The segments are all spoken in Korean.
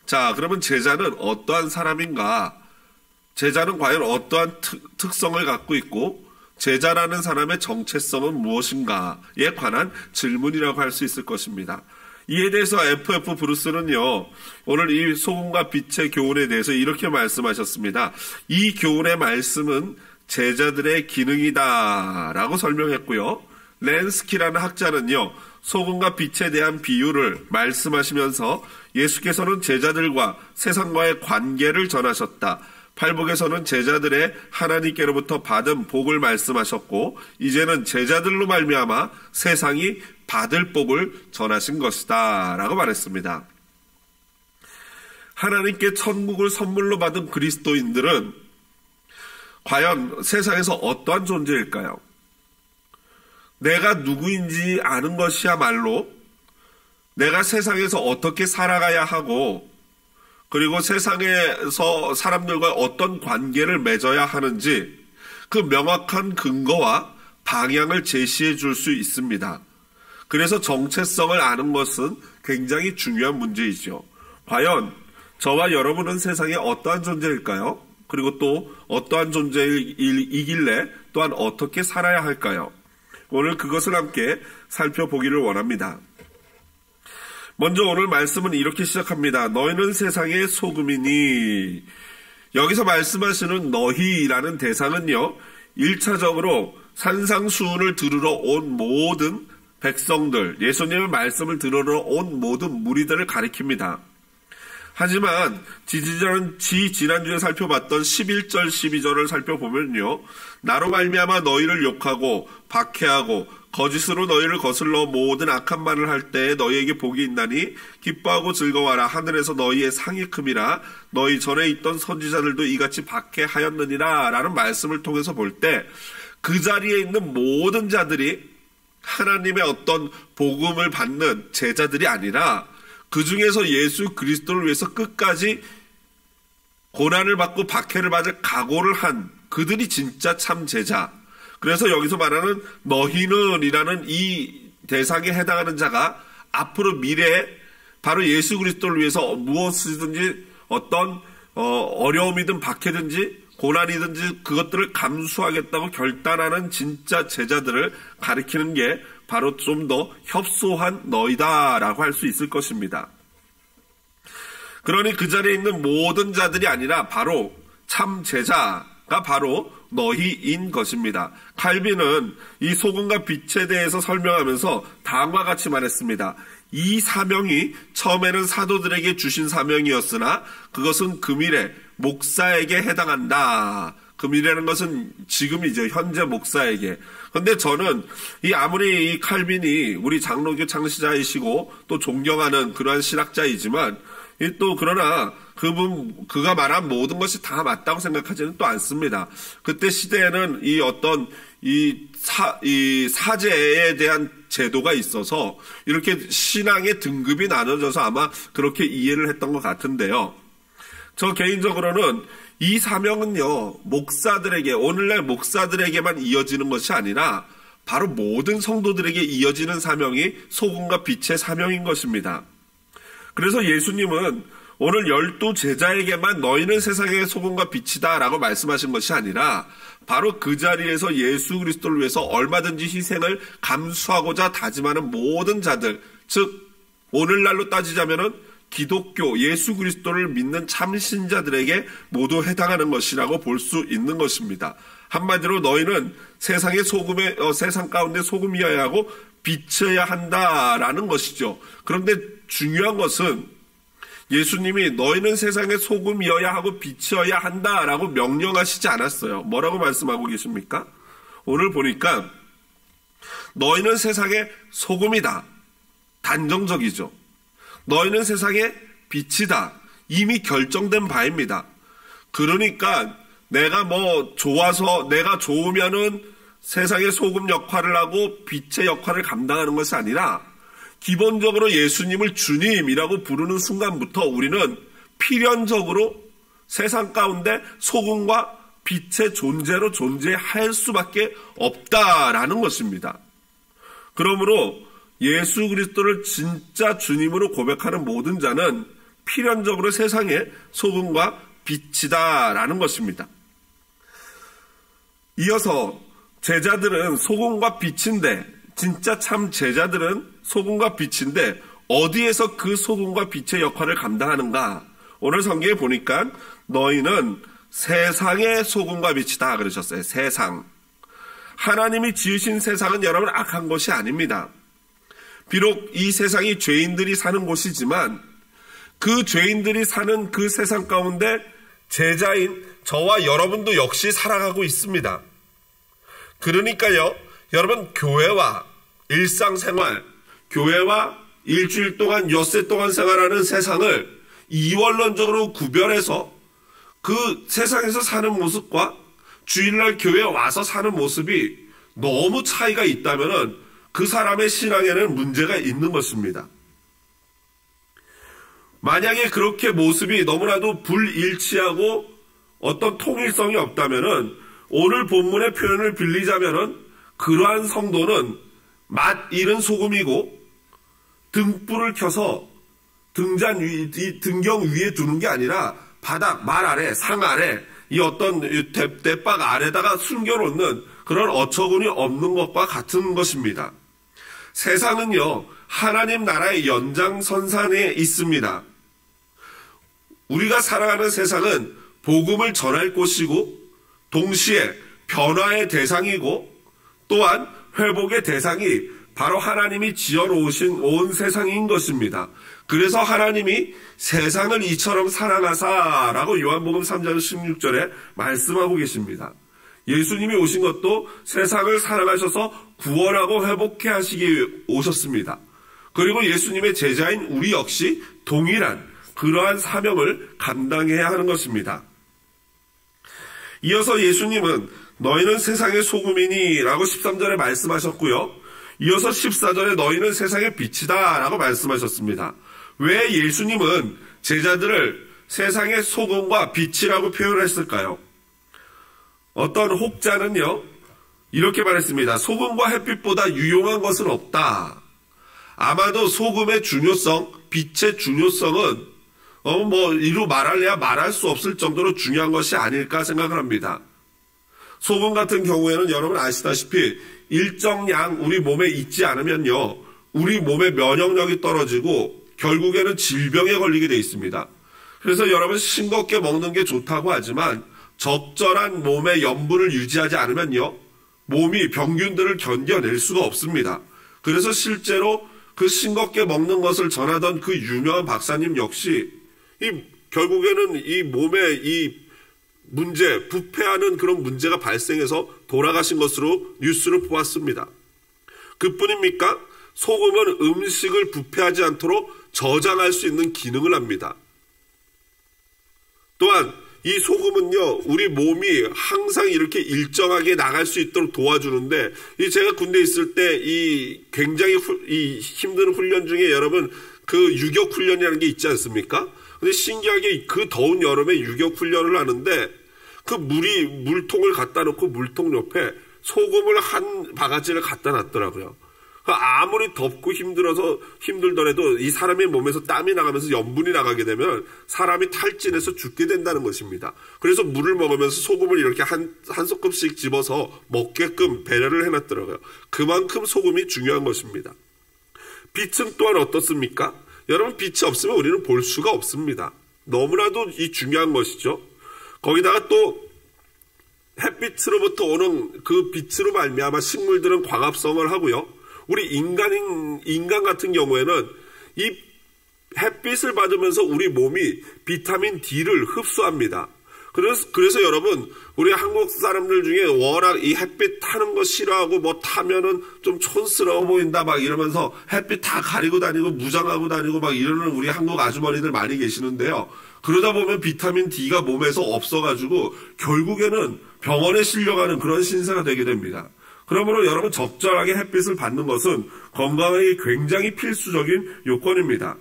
자, 그러면 제자는 어떠한 사람인가? 제자는 과연 어떠한 특성을 갖고 있고 제자라는 사람의 정체성은 무엇인가에 관한 질문이라고 할 수 있을 것입니다. 이에 대해서 F.F. 브루스는요, 오늘 이 소금과 빛의 교훈에 대해서 이렇게 말씀하셨습니다. 이 교훈의 말씀은 제자들의 기능이다 라고 설명했고요. 렌스키라는 학자는요, 소금과 빛에 대한 비유를 말씀하시면서 예수께서는 제자들과 세상과의 관계를 전하셨다. 팔복에서는 제자들의 하나님께로부터 받은 복을 말씀하셨고 이제는 제자들로 말미암아 세상이 받을 복을 전하신 것이다 라고 말했습니다. 하나님께 천국을 선물로 받은 그리스도인들은 과연 세상에서 어떠한 존재일까요? 내가 누구인지 아는 것이야말로 내가 세상에서 어떻게 살아가야 하고 그리고 세상에서 사람들과 어떤 관계를 맺어야 하는지 그 명확한 근거와 방향을 제시해 줄 수 있습니다. 그래서 정체성을 아는 것은 굉장히 중요한 문제이죠. 과연 저와 여러분은 세상에 어떠한 존재일까요? 그리고 또 어떠한 존재이길래 또한 어떻게 살아야 할까요? 오늘 그것을 함께 살펴보기를 원합니다. 먼저 오늘 말씀은 이렇게 시작합니다. 너희는 세상의 소금이니. 여기서 말씀하시는 너희라는 대상은요, 1차적으로 산상수훈을 들으러 온 모든 백성들, 예수님의 말씀을 들으러 온 모든 무리들을 가리킵니다. 하지만 지난주에 살펴봤던 11절 12절을 살펴보면요, 나로 말미암아 너희를 욕하고 박해하고 거짓으로 너희를 거슬러 모든 악한 말을 할 때에 너희에게 복이 있나니 기뻐하고 즐거워하라. 하늘에서 너희의 상이 큼이라. 너희 전에 있던 선지자들도 이같이 박해하였느니라 라는 말씀을 통해서 볼 때 그 자리에 있는 모든 자들이 하나님의 어떤 복음을 받는 제자들이 아니라 그 중에서 예수 그리스도를 위해서 끝까지 고난을 받고 박해를 받을 각오를 한 그들이 진짜 참 제자. 그래서 여기서 말하는 너희는 이라는 이 대상에 해당하는 자가 앞으로 미래에 바로 예수 그리스도를 위해서 무엇이든지 어떤 어려움이든 박해든지 고난이든지 그것들을 감수하겠다고 결단하는 진짜 제자들을 가리키는 게 바로 좀 더 협소한 너희다라고 할 수 있을 것입니다. 그러니 그 자리에 있는 모든 자들이 아니라 바로 참 제자가 바로 너희인 것입니다. 칼빈은 이 소금과 빛에 대해서 설명하면서 다음과 같이 말했습니다. 이 사명이 처음에는 사도들에게 주신 사명이었으나 그것은 금일에 목사에게 해당한다. 금일이라는 것은 지금이죠. 현재 목사에게. 그런데 저는 아무리 이 칼빈이 우리 장로교 창시자이시고 또 존경하는 그러한 신학자이지만 또 그러나 그가 말한 모든 것이 다 맞다고 생각하지는 또 않습니다. 그때 시대에는 이 사제에 대한 제도가 있어서 이렇게 신앙의 등급이 나눠져서 아마 그렇게 이해를 했던 것 같은데요. 저 개인적으로는 이 사명은요, 오늘날 목사들에게만 이어지는 것이 아니라 바로 모든 성도들에게 이어지는 사명이 소금과 빛의 사명인 것입니다. 그래서 예수님은 오늘 12 제자에게만 너희는 세상의 소금과 빛이다 라고 말씀하신 것이 아니라 바로 그 자리에서 예수 그리스도를 위해서 얼마든지 희생을 감수하고자 다짐하는 모든 자들, 즉 오늘날로 따지자면은 기독교, 예수 그리스도를 믿는 참신자들에게 모두 해당하는 것이라고 볼 수 있는 것입니다. 한마디로 너희는 세상 가운데 소금이어야 하고 빛이어야 한다라는 것이죠. 그런데 중요한 것은 예수님이 너희는 세상의 소금이어야 하고 빛이어야 한다라고 명령하시지 않았어요. 뭐라고 말씀하고 계십니까? 오늘 보니까 너희는 세상의 소금이다. 단정적이죠. 너희는 세상의 빛이다. 이미 결정된 바입니다. 그러니까 내가 내가 좋으면은 세상의 소금 역할을 하고 빛의 역할을 감당하는 것이 아니라 기본적으로 예수님을 주님이라고 부르는 순간부터 우리는 필연적으로 세상 가운데 소금과 빛의 존재로 존재할 수밖에 없다라는 것입니다. 그러므로 예수 그리스도를 진짜 주님으로 고백하는 모든 자는 필연적으로 세상의 소금과 빛이다라는 것입니다. 이어서 제자들은 소금과 빛인데, 진짜 참 제자들은 소금과 빛인데 어디에서 그 소금과 빛의 역할을 감당하는가? 오늘 성경에 보니까 너희는 세상의 소금과 빛이다 그러셨어요. 세상. 하나님이 지으신 세상은 여러분 악한 것이 아닙니다. 비록 이 세상이 죄인들이 사는 곳이지만 그 죄인들이 사는 그 세상 가운데 제자인 저와 여러분도 역시 살아가고 있습니다. 그러니까요, 여러분 교회와 일상생활, 교회와 일주일 동안 엿새 동안 생활하는 세상을 이원론적으로 구별해서 그 세상에서 사는 모습과 주일날 교회에 와서 사는 모습이 너무 차이가 있다면 그 사람의 신앙에는 문제가 있는 것입니다. 만약에 그렇게 모습이 너무나도 불일치하고 어떤 통일성이 없다면 오늘 본문의 표현을 빌리자면 그러한 성도는 맛 잃은 소금이고 등불을 켜서 등경 위에 두는 게 아니라 바닥, 말 아래, 상 아래, 이 어떤 대박 아래다가 숨겨놓는 그런 어처구니 없는 것과 같은 것입니다. 세상은요, 하나님 나라의 연장선상에 있습니다. 우리가 살아가는 세상은 복음을 전할 곳이고 동시에 변화의 대상이고 또한 회복의 대상이 바로 하나님이 지어놓으신 온 세상인 것입니다. 그래서 하나님이 세상을 이처럼 사랑하사라고 요한복음 3장 16절에 말씀하고 계십니다. 예수님이 오신 것도 세상을 사랑하셔서 구원하고 회복해 하시기 오셨습니다. 그리고 예수님의 제자인 우리 역시 동일한 그러한 사명을 감당해야 하는 것입니다. 이어서 예수님은 너희는 세상의 소금이니 라고 13절에 말씀하셨고요. 이어서 14절에 너희는 세상의 빛이다 라고 말씀하셨습니다. 왜 예수님은 제자들을 세상의 소금과 빛이라고 표현했을까요? 어떤 혹자는요, 이렇게 말했습니다. 소금과 햇빛보다 유용한 것은 없다. 아마도 소금의 중요성, 빛의 중요성은 이루 말할래야 말할 수 없을 정도로 중요한 것이 아닐까 생각을 합니다. 소금 같은 경우에는 여러분 아시다시피 일정량 우리 몸에 있지 않으면요, 우리 몸의 면역력이 떨어지고 결국에는 질병에 걸리게 돼 있습니다. 그래서 여러분 싱겁게 먹는 게 좋다고 하지만 적절한 몸의 염분을 유지하지 않으면요, 몸이 병균들을 견뎌낼 수가 없습니다. 그래서 실제로 그 싱겁게 먹는 것을 전하던 그 유명한 박사님 역시 결국에는 이 몸에 이 문제, 부패하는 그런 문제가 발생해서 돌아가신 것으로 뉴스를 보았습니다. 그뿐입니까? 소금은 음식을 부패하지 않도록 저장할 수 있는 기능을 합니다. 또한 이 소금은요, 우리 몸이 항상 이렇게 일정하게 나갈 수 있도록 도와주는데, 제가 군대에 있을 때 이 굉장히 힘든 훈련 중에 여러분 그 유격 훈련이라는 게 있지 않습니까? 근데 신기하게 그 더운 여름에 유격 훈련을 하는데 그 물통을 갖다 놓고 물통 옆에 소금을 한 바가지를 갖다 놨더라고요. 아무리 덥고 힘들더라도 이 사람의 몸에서 땀이 나가면서 염분이 나가게 되면 사람이 탈진해서 죽게 된다는 것입니다. 그래서 물을 먹으면서 소금을 이렇게 한 소끔씩 집어서 먹게끔 배려를 해놨더라고요. 그만큼 소금이 중요한 것입니다. 빛은 또한 어떻습니까? 여러분, 빛이 없으면 우리는 볼 수가 없습니다. 너무나도 이 중요한 것이죠. 거기다가 또 햇빛으로부터 오는 그 빛으로 말미암아 식물들은 광합성을 하고요. 우리 인간 같은 경우에는 이 햇빛을 받으면서 우리 몸이 비타민 D를 흡수합니다. 그래서 여러분, 우리 한국 사람들 중에 워낙 이 햇빛 타는 거 싫어하고 뭐 타면은 좀 촌스러워 보인다 막 이러면서 햇빛 다 가리고 다니고 무장하고 다니고 막 이러는 우리 한국 아주머니들 많이 계시는데요. 그러다 보면 비타민 D가 몸에서 없어가지고 결국에는 병원에 실려가는 그런 신세가 되게 됩니다. 그러므로 여러분, 적절하게 햇빛을 받는 것은 건강에 굉장히 필수적인 요건입니다.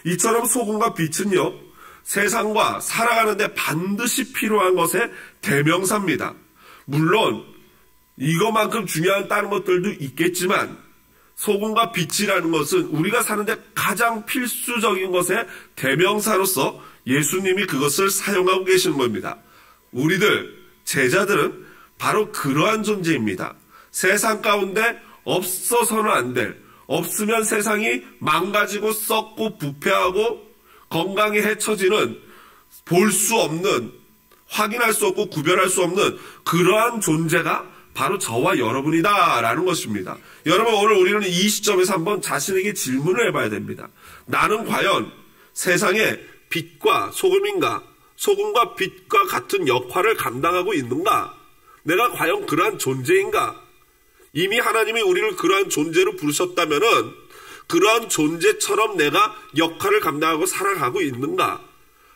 이처럼 소금과 빛은요, 세상과 살아가는데 반드시 필요한 것의 대명사입니다. 물론 이것만큼 중요한 다른 것들도 있겠지만 소금과 빛이라는 것은 우리가 사는데 가장 필수적인 것의 대명사로서 예수님이 그것을 사용하고 계시는 겁니다. 우리들, 제자들은 바로 그러한 존재입니다. 세상 가운데 없어서는 안 될, 없으면 세상이 망가지고 썩고 부패하고 건강이 해쳐지는, 볼 수 없는, 확인할 수 없고 구별할 수 없는 그러한 존재가 바로 저와 여러분이다라는 것입니다. 여러분, 오늘 우리는 이 시점에서 한번 자신에게 질문을 해봐야 됩니다. 나는 과연 세상에 빛과 소금인가? 소금과 빛과 같은 역할을 감당하고 있는가? 내가 과연 그러한 존재인가? 이미 하나님이 우리를 그러한 존재로 부르셨다면은 그러한 존재처럼 내가 역할을 감당하고 살아가고 있는가?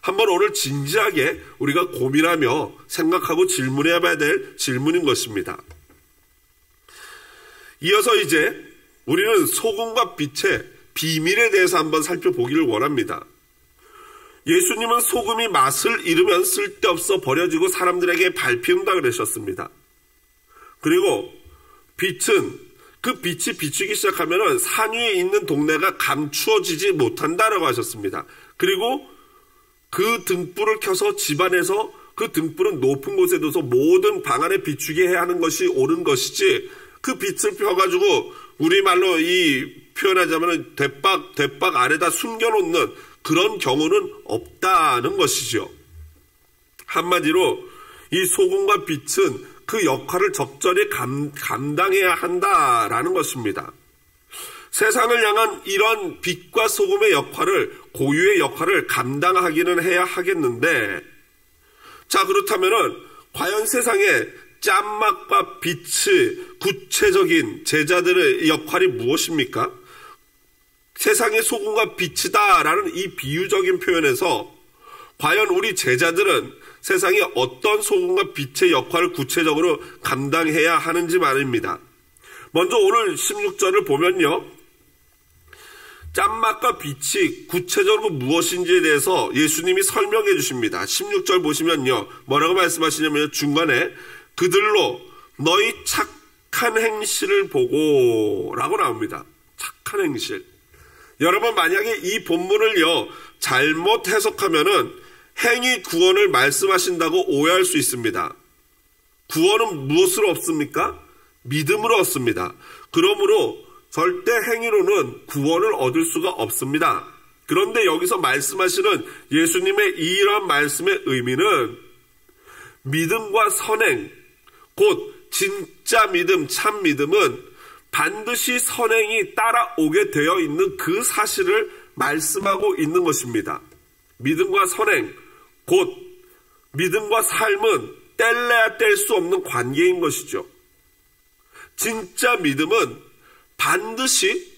한번 오늘 진지하게 우리가 고민하며 생각하고 질문해야 될 질문인 것입니다. 이어서 이제 우리는 소금과 빛의 비밀에 대해서 한번 살펴보기를 원합니다. 예수님은 소금이 맛을 잃으면 쓸데없어 버려지고 사람들에게 밟힌다 그러셨습니다. 그리고 빛은, 그 빛이 비추기 시작하면 산 위에 있는 동네가 감추어지지 못한다라고 하셨습니다. 그리고 그 등불을 켜서 집안에서 그 등불은 높은 곳에 둬서 모든 방 안에 비추게 해야 하는 것이 옳은 것이지, 그 빛을 펴가지고 우리말로 이 표현하자면 대박 아래다 숨겨놓는 그런 경우는 없다는 것이죠. 한마디로 이 소금과 빛은 그 역할을 적절히 감당해야 한다라는 것입니다. 세상을 향한 이런 빛과 소금의 역할을, 고유의 역할을 감당하기는 해야 하겠는데, 자, 그렇다면은 과연 세상에 짠맛과 빛의 구체적인 제자들의 역할이 무엇입니까? 세상의 소금과 빛이다라는 이 비유적인 표현에서 과연 우리 제자들은 세상에 어떤 소금과 빛의 역할을 구체적으로 감당해야 하는지 말입니다. 먼저 오늘 16절을 보면요, 짠맛과 빛이 구체적으로 무엇인지에 대해서 예수님이 설명해 주십니다. 16절 보시면요, 뭐라고 말씀하시냐면 중간에 그들로 너희 착한 행실을 보고 라고 나옵니다. 착한 행실. 여러분, 만약에 이 본문을요 잘못 해석하면은 행위 구원을 말씀하신다고 오해할 수 있습니다. 구원은 무엇으로 얻습니까? 믿음으로 얻습니다. 그러므로 절대 행위로는 구원을 얻을 수가 없습니다. 그런데 여기서 말씀하시는 예수님의 이러한 말씀의 의미는 믿음과 선행, 곧 진짜 믿음, 참 믿음은 반드시 선행이 따라오게 되어 있는 그 사실을 말씀하고 있는 것입니다. 믿음과 선행, 곧 믿음과 삶은 뗄래야 뗄 수 없는 관계인 것이죠. 진짜 믿음은 반드시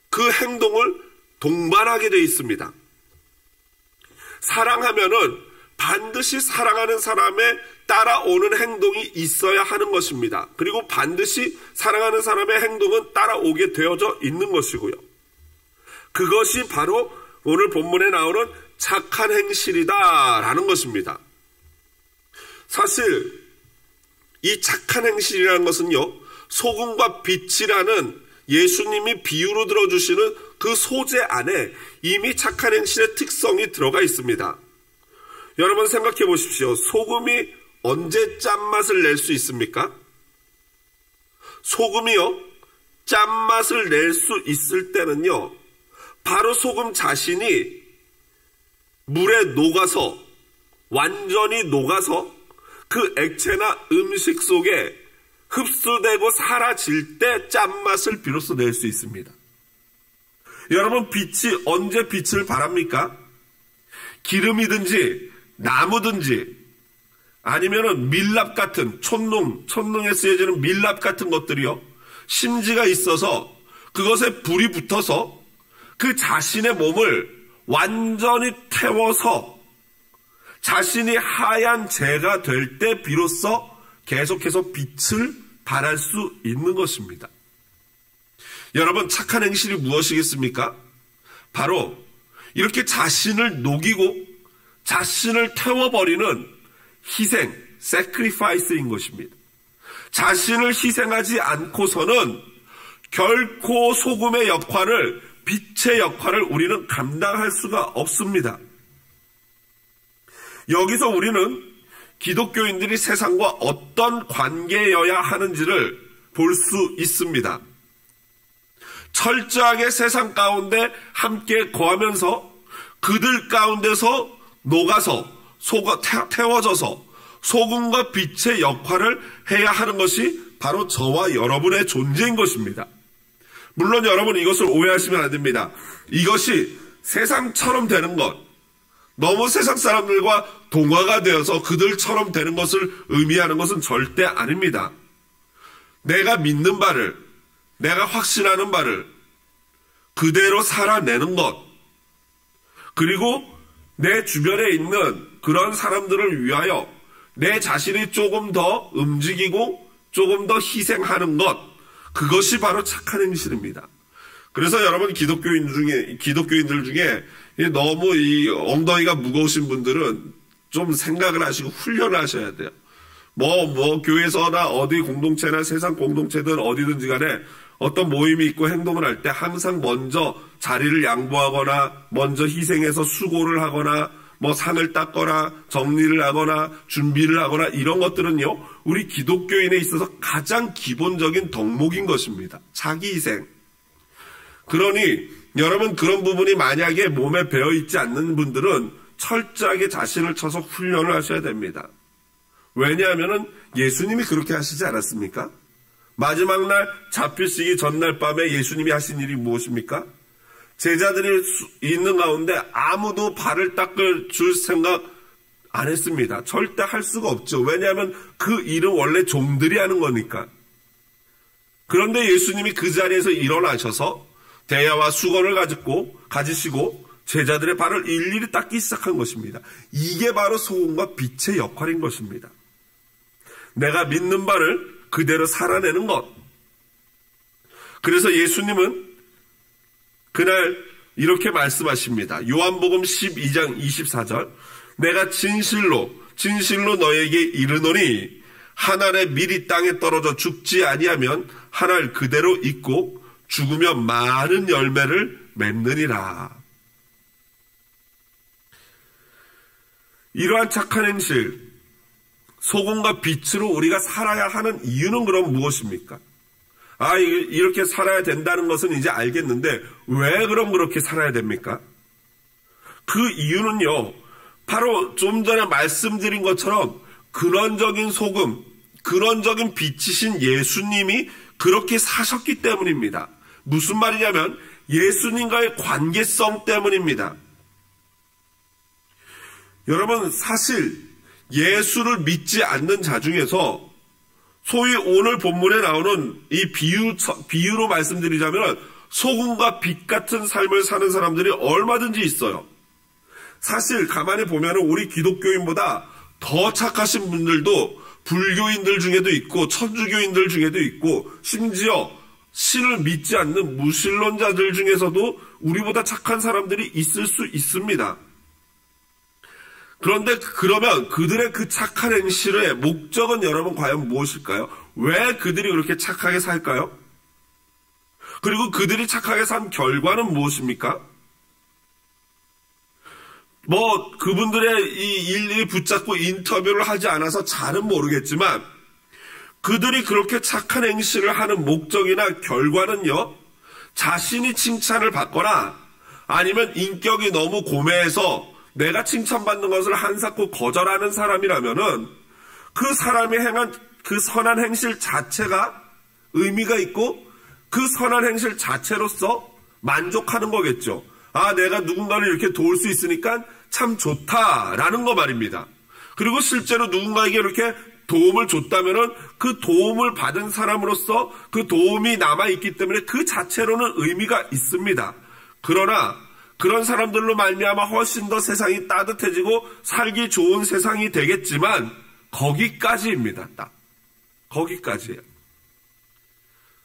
그 행동을 동반하게 되어 있습니다. 사랑하면은 반드시 사랑하는 사람의 따라오는 행동이 있어야 하는 것입니다. 그리고 반드시 사랑하는 사람의 행동은 따라오게 되어져 있는 것이고요. 그것이 바로 오늘 본문에 나오는 착한 행실이다라는 것입니다. 사실 이 착한 행실이라는 것은요, 소금과 빛이라는 예수님이 비유로 들어주시는 그 소재 안에 이미 착한 행실의 특성이 들어가 있습니다. 여러분 생각해 보십시오. 소금이 언제 짠맛을 낼 수 있습니까? 소금이요, 짠맛을 낼 수 있을 때는요, 바로 소금 자신이 물에 녹아서, 완전히 녹아서 그 액체나 음식 속에 흡수되고 사라질 때 짠맛을 비로소 낼 수 있습니다. 여러분, 빛이 언제 빛을 발합니까? 기름이든지 나무든지 아니면은 밀랍 같은 촌농에 쓰여지는 밀랍 같은 것들이요, 심지가 있어서 그것에 불이 붙어서 그 자신의 몸을 완전히 태워서 자신이 하얀 재가 될 때 비로소 계속해서 빛을 발할 수 있는 것입니다. 여러분, 착한 행실이 무엇이겠습니까? 바로 이렇게 자신을 녹이고 자신을 태워버리는 희생, sacrifice인 것입니다. 자신을 희생하지 않고서는 결코 소금의 역할을, 빛의 역할을 우리는 감당할 수가 없습니다. 여기서 우리는 기독교인들이 세상과 어떤 관계여야 하는지를 볼 수 있습니다. 철저하게 세상 가운데 함께 거하면서 그들 가운데서 녹아서 태워져서 소금과 빛의 역할을 해야 하는 것이 바로 저와 여러분의 존재인 것입니다. 물론 여러분 이것을 오해하시면 안 됩니다. 이것이 세상처럼 되는 것, 너무 세상 사람들과 동화가 되어서 그들처럼 되는 것을 의미하는 것은 절대 아닙니다. 내가 믿는 바를, 내가 확신하는 바를 그대로 살아내는 것, 그리고 내 주변에 있는 그런 사람들을 위하여 내 자신이 조금 더 움직이고 조금 더 희생하는 것, 그것이 바로 착한 행실입니다. 그래서 여러분 기독교인들 중에 너무 이 엉덩이가 무거우신 분들은 좀 생각을 하시고 훈련을 하셔야 돼요. 교회에서나 어디 공동체나 세상 공동체든 어디든지 간에 어떤 모임이 있고 행동을 할 때 항상 먼저 자리를 양보하거나 먼저 희생해서 수고를 하거나 상을 닦거나 정리를 하거나 준비를 하거나 이런 것들은요, 우리 기독교인에 있어서 가장 기본적인 덕목인 것입니다. 자기 희생. 그러니 여러분 그런 부분이 만약에 몸에 배어 있지 않는 분들은 철저하게 자신을 쳐서 훈련을 하셔야 됩니다. 왜냐하면 예수님이 그렇게 하시지 않았습니까? 마지막 날 잡히시기 전날 밤에 예수님이 하신 일이 무엇입니까? 제자들이 있는 가운데 아무도 발을 닦을 줄 생각 안 했습니다. 절대 할 수가 없죠. 왜냐하면 그 일은 원래 종들이 하는 거니까. 그런데 예수님이 그 자리에서 일어나셔서 대야와 수건을 가지시고 제자들의 발을 일일이 닦기 시작한 것입니다. 이게 바로 소금과 빛의 역할인 것입니다. 내가 믿는 바를 그대로 살아내는 것. 그래서 예수님은 그날 이렇게 말씀하십니다. 요한복음 12장 24절. 내가 진실로 너에게 이르노니 한 알에 밀이 땅에 떨어져 죽지 아니하면 한 알 그대로 있고 죽으면 많은 열매를 맺느니라. 이러한 착한 행실, 소금과 빛으로 우리가 살아야 하는 이유는 그럼 무엇입니까? 이렇게 살아야 된다는 것은 이제 알겠는데 왜 그럼 그렇게 살아야 됩니까? 그 이유는요, 바로 좀 전에 말씀드린 것처럼 근원적인 소금, 근원적인 빛이신 예수님이 그렇게 사셨기 때문입니다. 무슨 말이냐면 예수님과의 관계성 때문입니다. 여러분, 사실 예수를 믿지 않는 자 중에서 소위 오늘 본문에 나오는 이 비유로 말씀드리자면 소금과 빛 같은 삶을 사는 사람들이 얼마든지 있어요. 사실 가만히 보면 우리 기독교인보다 더 착하신 분들도 불교인들 중에도 있고 천주교인들 중에도 있고 심지어 신을 믿지 않는 무신론자들 중에서도 우리보다 착한 사람들이 있을 수 있습니다. 그런데 그러면 그들의 그 착한 행실의 목적은 여러분 과연 무엇일까요? 왜 그들이 그렇게 착하게 살까요? 그리고 그들이 착하게 산 결과는 무엇입니까? 그분들의 이 일일이 붙잡고 인터뷰를 하지 않아서 잘은 모르겠지만 그들이 그렇게 착한 행실을 하는 목적이나 결과는요, 자신이 칭찬을 받거나 아니면 인격이 너무 고매해서 내가 칭찬받는 것을 한사코 거절하는 사람이라면은 그 사람이 행한 그 선한 행실 자체가 의미가 있고 그 선한 행실 자체로서 만족하는 거겠죠. 내가 누군가를 이렇게 도울 수 있으니까 참 좋다라는 거 말입니다. 그리고 실제로 누군가에게 이렇게 도움을 줬다면은 그 도움을 받은 사람으로서 그 도움이 남아있기 때문에 그 자체로는 의미가 있습니다. 그러나 그런 사람들로 말미암아 훨씬 더 세상이 따뜻해지고 살기 좋은 세상이 되겠지만 거기까지입니다. 딱 거기까지예요.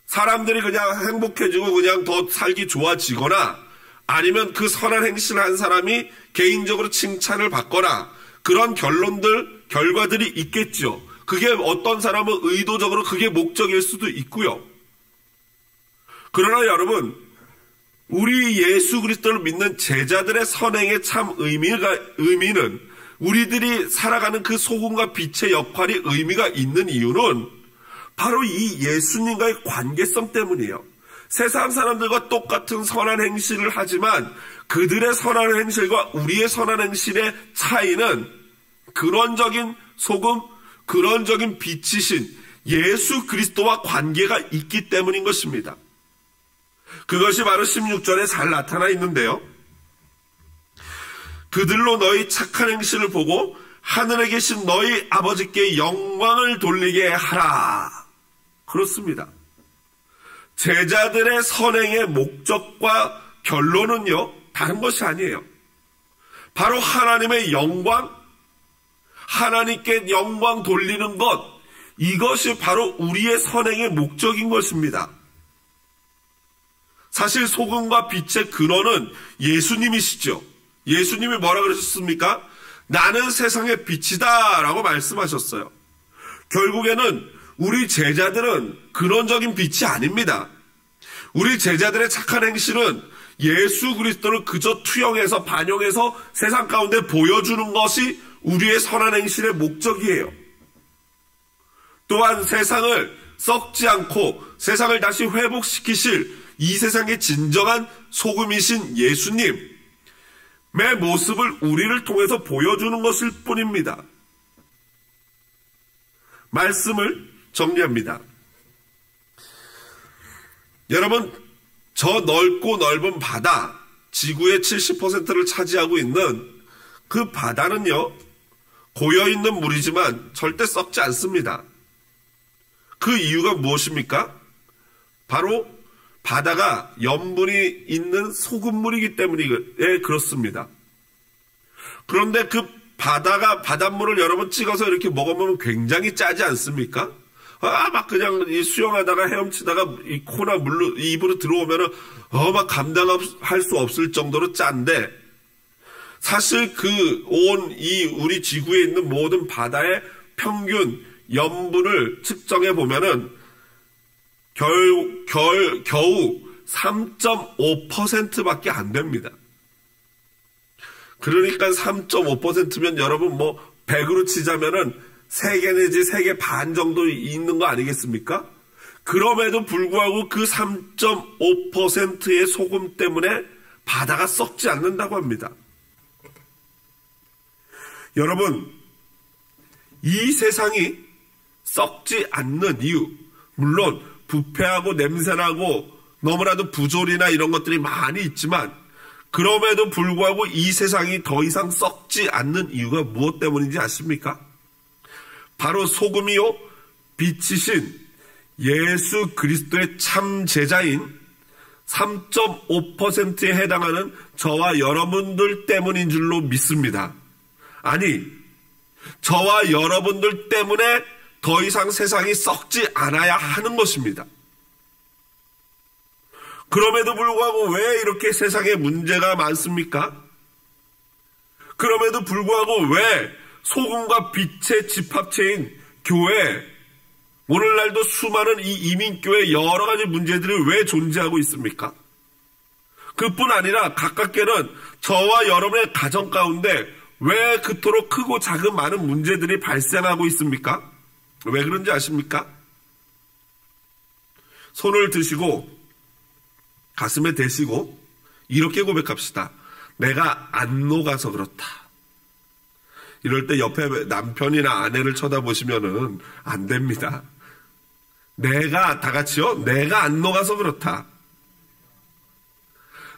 사람들이 그냥 행복해지고 그냥 더 살기 좋아지거나 아니면 그 선한 행실을 한 사람이 개인적으로 칭찬을 받거나 그런 결과들이 있겠죠. 그게 어떤 사람은 의도적으로 그게 목적일 수도 있고요. 그러나 여러분, 우리 예수 그리스도를 믿는 제자들의 선행의 참 의미는 우리들이 살아가는 그 소금과 빛의 역할이 의미가 있는 이유는 바로 이 예수님과의 관계성 때문이에요. 세상 사람들과 똑같은 선한 행실을 하지만 그들의 선한 행실과 우리의 선한 행실의 차이는 근원적인 소금, 근원적인 빛이신 예수 그리스도와 관계가 있기 때문인 것입니다. 그것이 바로 16절에 잘 나타나 있는데요. 그들로 너희 착한 행실을 보고 하늘에 계신 너희 아버지께 영광을 돌리게 하라. 그렇습니다. 제자들의 선행의 목적과 결론은요, 다른 것이 아니에요. 바로 하나님의 영광, 하나님께 영광 돌리는 것, 이것이 바로 우리의 선행의 목적인 것입니다. 사실 소금과 빛의 근원은 예수님이시죠. 예수님이 뭐라 그러셨습니까? 나는 세상의 빛이다 라고 말씀하셨어요. 결국에는 우리 제자들은 근원적인 빛이 아닙니다. 우리 제자들의 착한 행실은 예수 그리스도를 그저 투영해서 반영해서 세상 가운데 보여주는 것이 우리의 선한 행실의 목적이에요. 또한 세상을 썩지 않고 세상을 다시 회복시키실 이 세상의 진정한 소금이신 예수님의 모습을 우리를 통해서 보여주는 것일 뿐입니다. 말씀을 정리합니다. 여러분, 저 넓고 넓은 바다, 지구의 70%를 차지하고 있는 그 바다는요, 고여있는 물이지만 절대 썩지 않습니다. 그 이유가 무엇입니까? 바로 바다가 염분이 있는 소금물이기 때문에 그렇습니다. 그런데 그 바닷물을 여러분 찍어서 이렇게 먹으면 굉장히 짜지 않습니까? 막 그냥 수영하다가 헤엄치다가 이 코나 물로 입으로 들어오면은 막 감당할 수 없을 정도로 짠데, 사실 우리 지구에 있는 모든 바다의 평균 염분을 측정해 보면은 겨우 3.5%밖에 안 됩니다. 그러니까 3.5%면 여러분 100으로 치자면은 3개 내지 3개 반 정도 있는 거 아니겠습니까? 그럼에도 불구하고 그 3.5%의 소금 때문에 바다가 썩지 않는다고 합니다. 여러분, 이 세상이 썩지 않는 이유, 물론 부패하고 냄새나고 너무나도 부조리나 이런 것들이 많이 있지만, 그럼에도 불구하고 이 세상이 더 이상 썩지 않는 이유가 무엇 때문인지 아십니까? 바로 소금이요, 빛이신 예수 그리스도의 참 제자인 3.5%에 해당하는 저와 여러분들 때문인 줄로 믿습니다. 아니, 저와 여러분들 때문에 더 이상 세상이 썩지 않아야 하는 것입니다. 그럼에도 불구하고 왜 이렇게 세상에 문제가 많습니까? 그럼에도 불구하고 왜 소금과 빛의 집합체인 교회, 오늘날도 수많은 이 이민교회 여러 가지 문제들이 왜 존재하고 있습니까? 그뿐 아니라 가깝게는 저와 여러분의 가정 가운데 왜 그토록 크고 작은 많은 문제들이 발생하고 있습니까? 왜 그런지 아십니까? 손을 드시고 가슴에 대시고 이렇게 고백합시다. 내가 안 녹아서 그렇다. 이럴 때 옆에 남편이나 아내를 쳐다보시면은 안 됩니다. 다 같이요. 내가 안 녹아서 그렇다.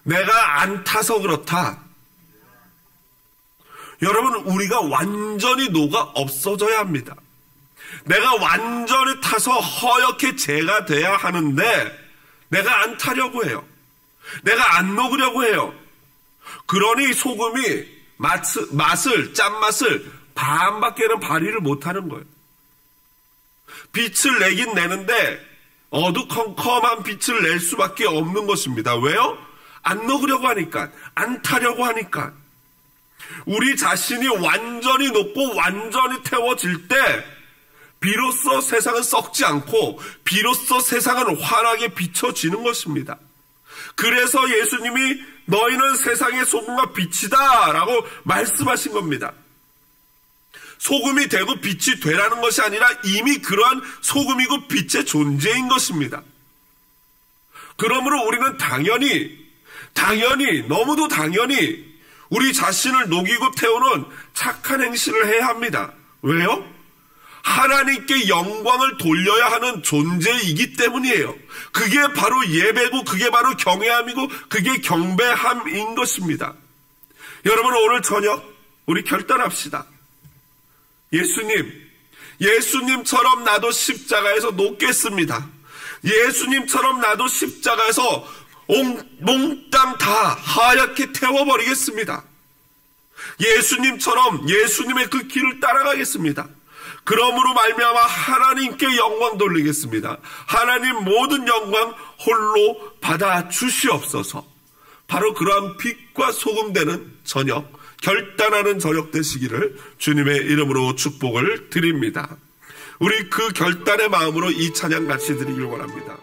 내가 안 타서 그렇다. 여러분, 우리가 완전히 녹아 없어져야 합니다. 내가 완전히 타서 허옇게 재가 돼야 하는데 내가 안 타려고 해요. 내가 안 녹으려고 해요. 그러니 소금이 짠맛을 반밖에는 발휘를 못하는 거예요. 빛을 내긴 내는데 어두컴컴한 빛을 낼 수밖에 없는 것입니다. 왜요? 안 녹으려고 하니까, 안 타려고 하니까. 우리 자신이 완전히 녹고 완전히 태워질 때 비로소 세상은 썩지 않고 비로소 세상은 환하게 비춰지는 것입니다. 그래서 예수님이 너희는 세상의 소금과 빛이다 라고 말씀하신 겁니다. 소금이 되고 빛이 되라는 것이 아니라 이미 그러한 소금이고 빛의 존재인 것입니다. 그러므로 우리는 너무도 당연히 우리 자신을 녹이고 태우는 착한 행실을 해야 합니다. 왜요? 하나님께 영광을 돌려야 하는 존재이기 때문이에요. 그게 바로 예배고 그게 바로 경외함이고 그게 경배함인 것입니다. 여러분, 오늘 저녁 우리 결단합시다. 예수님처럼 나도 십자가에서 녹겠습니다. 예수님처럼 나도 십자가에서 몽땅 다 하얗게 태워버리겠습니다. 예수님처럼 예수님의 그 길을 따라가겠습니다. 그러므로 말미암아 하나님께 영광 돌리겠습니다. 하나님 모든 영광 홀로 받아 주시옵소서. 바로 그러한 빛과 소금 되는 저녁, 결단하는 저녁 되시기를 주님의 이름으로 축복을 드립니다. 우리 그 결단의 마음으로 이 찬양 같이 드리길 원합니다.